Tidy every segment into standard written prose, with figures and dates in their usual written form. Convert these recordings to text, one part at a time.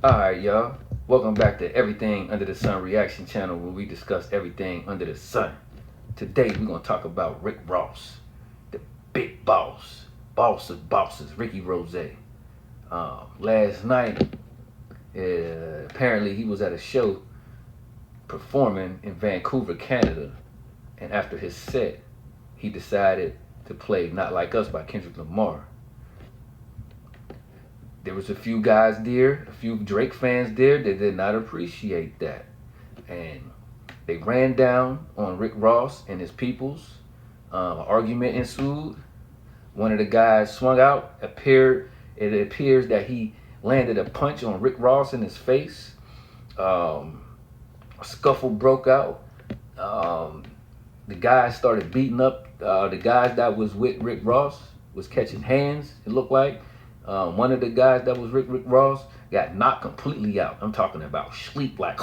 Alright, y'all. Welcome back to Everything Under the Sun Reaction Channel where we discuss everything under the sun. Today we're going to talk about Rick Ross, the big boss, boss of bosses, Ricky Rose. Last night, apparently he was at a show performing in Vancouver, Canada, and after his set, he decided to play Not Like Us by Kendrick Lamar. There was a few guys there, a few Drake fans there that did not appreciate that. And they ran down on Rick Ross and his peoples. Argument ensued. One of the guys swung out. It appears that he landed a punch on Rick Ross in his face. A scuffle broke out. The guys started beating up the guys that was with Rick Ross, was catching hands, it looked like. One of the guys that was Rick Ross got knocked completely out. I'm talking about sleep, like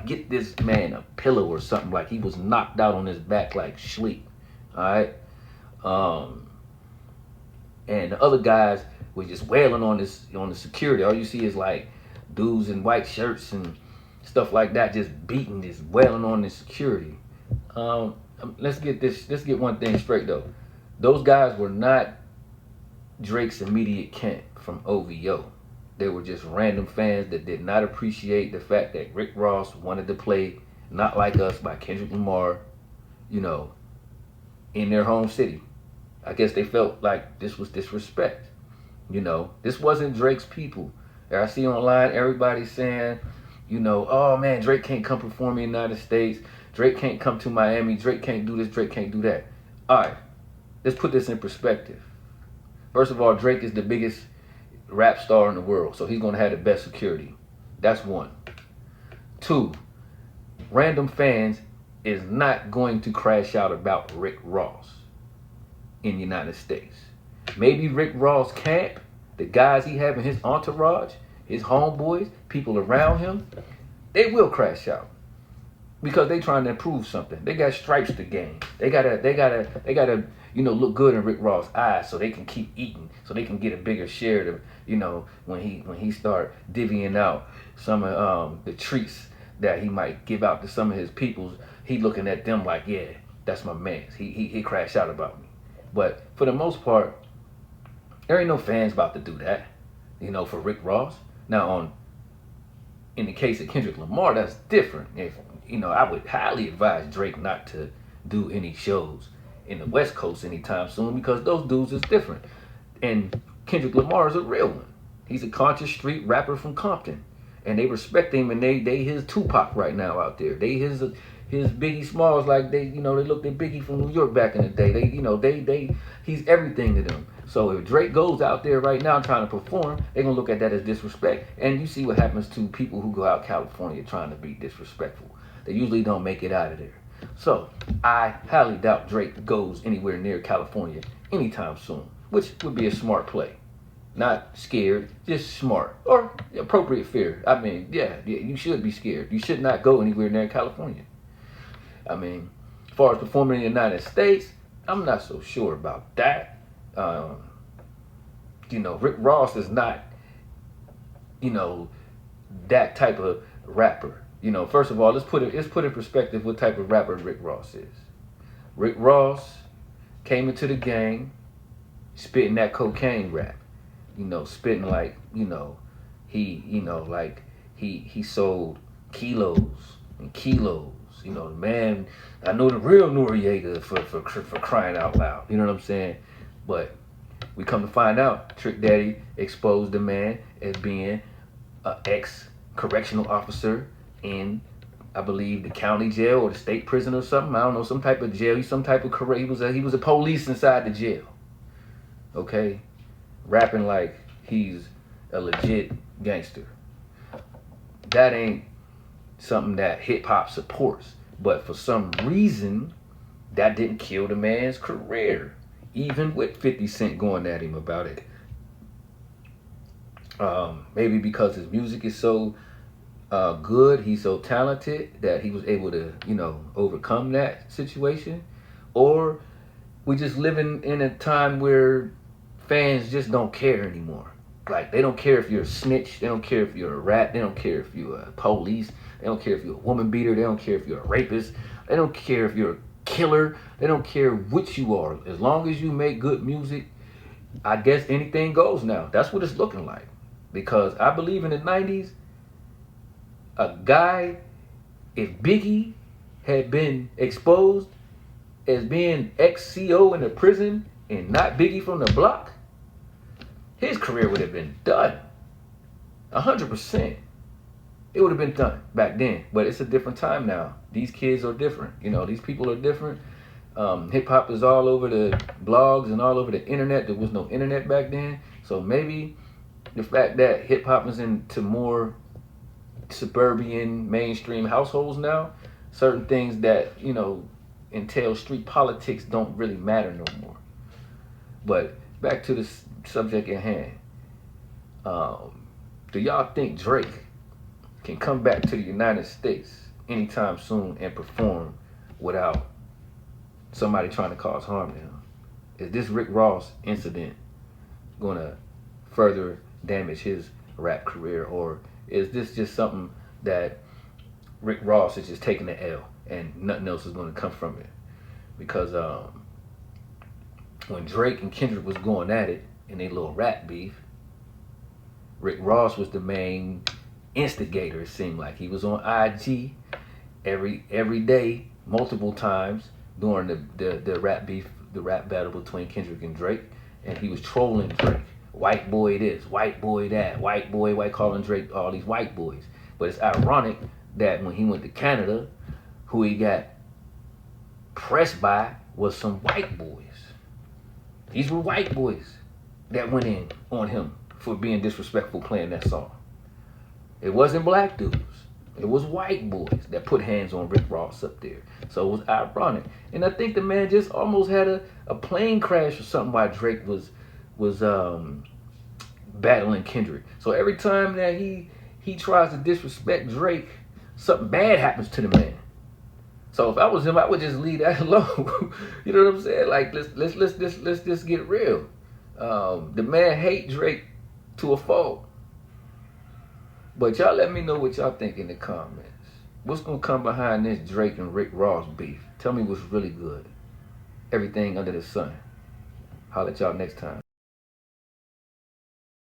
get this man a pillow or something. Like he was knocked out on his back, like sleep. All right. And the other guys were just wailing on the security. All you see is like dudes in white shirts and stuff like that, just beating, just wailing on the security. Let's get one thing straight though. Those guys were not Drake's immediate camp from OVO. They were just random fans that did not appreciate the fact that Rick Ross wanted to play Not Like Us by Kendrick Lamar, in their home city. I guess they felt like this was disrespect. This wasn't Drake's people. I see online everybody saying, oh man, Drake can't come perform in the United States. Drake can't come to Miami. Drake can't do this. Drake can't do that. All right, let's put this in perspective. First of all, Drake is the biggest rap star in the world, so he's going to have the best security. That's one. Two, random fans is not going to crash out about Rick Ross in the United States. Maybe Rick Ross camp, the guys he have in his entourage, his homeboys, people around him, they will crash out because they trying to improve something. They got stripes to gain. They gotta look good in Rick Ross' eyes so they can keep eating, so they can get a bigger share of, when he start divvying out some of the treats that he might give out to some of his peoples. He looking at them like, yeah, that's my man. He crashed out about me. But for the most part, there ain't no fans about to do that, for Rick Ross. Now, in the case of Kendrick Lamar, that's different. If I would highly advise Drake not to do any shows in the West Coast anytime soon because those dudes is different. And Kendrick Lamar is a real one. He's a conscious street rapper from Compton, and they respect him, and they his Tupac right now out there. They his Biggie Smalls, like they looked at Biggie from New York back in the day. They he's everything to them. So if Drake goes out there right now trying to perform, they're gonna look at that as disrespect. And you see what happens to people who go out California trying to be disrespectful. They usually don't make it out of there. So I highly doubt Drake goes anywhere near California anytime soon, which would be a smart play. Not scared, just smart or appropriate fear. I mean, yeah, you should be scared. You should not go anywhere near California. I mean, as far as performing in the United States, I'm not so sure about that. Rick Ross is not, that type of rapper. First of all, let's put in perspective what type of rapper Rick Ross is. Rick Ross came into the game spitting that cocaine rap. Spitting like, he sold kilos and kilos. The man, I know the real Noriega for crying out loud. You know what I'm saying? But we come to find out, Trick Daddy exposed the man as being an ex-correctional officer in, I believe, the county jail or the state prison or something. I don't know, some type of jail. He's some type of he was a police inside the jail. Okay, rapping like he's a legit gangster. That ain't something that hip hop supports. But for some reason, that didn't kill the man's career, even with 50 Cent going at him about it. Maybe because his music is so good, he's so talented that he was able to, overcome that situation. Or we just living in a time where fans just don't care anymore. Like, they don't care if you're a snitch. They don't care if you're a rat. They don't care if you're a police. They don't care if you're a woman beater. They don't care if you're a rapist. They don't care if you're a killer. They don't care what you are. As long as you make good music, I guess anything goes now. That's what it's looking like. Because I believe in the 90s, a guy, if Biggie had been exposed as being ex-CO in a prison and not Biggie from the block, his career would have been done. 100%. It would have been done back then. But it's a different time now. These kids are different. You know, these people are different. Hip hop is all over the blogs and all over the internet. There was no internet back then. So maybe the fact that hip hop is into more suburban mainstream households now, certain things that, you know, entail street politics don't really matter no more. But back to the subject at hand. Do y'all think Drake can come back to the United States anytime soon and perform without somebody trying to cause harm to him? Is this Rick Ross incident going to further damage his rap career, or is this just something that Rick Ross is just taking the L and nothing else is going to come from it? Because when Drake and Kendrick was going at it in their little rap beef, Rick Ross was the main instigator. It seemed like he was on IG every day, multiple times during the rap beef, the rap battle between Kendrick and Drake, and he was trolling Drake. White boy this, white boy that, white boy, white, calling Drake all these white boys. But it's ironic that when he went to Canada, who he got pressed by was some white boys. These were white boys that went in on him for being disrespectful playing that song. It wasn't black dudes. It was white boys that put hands on Rick Ross up there. So it was ironic. And I think the man just almost had a plane crash or something while Drake was battling Kendrick. So every time that he tries to disrespect Drake, something bad happens to the man. So if I was him, I would just leave that alone. You know what I'm saying? Like, let's just get real. The man hate Drake to a fault. But y'all let me know what y'all think in the comments. What's gonna come behind this Drake and Rick Ross beef? Tell me what's really good. Everything under the sun. Holla at y'all next time.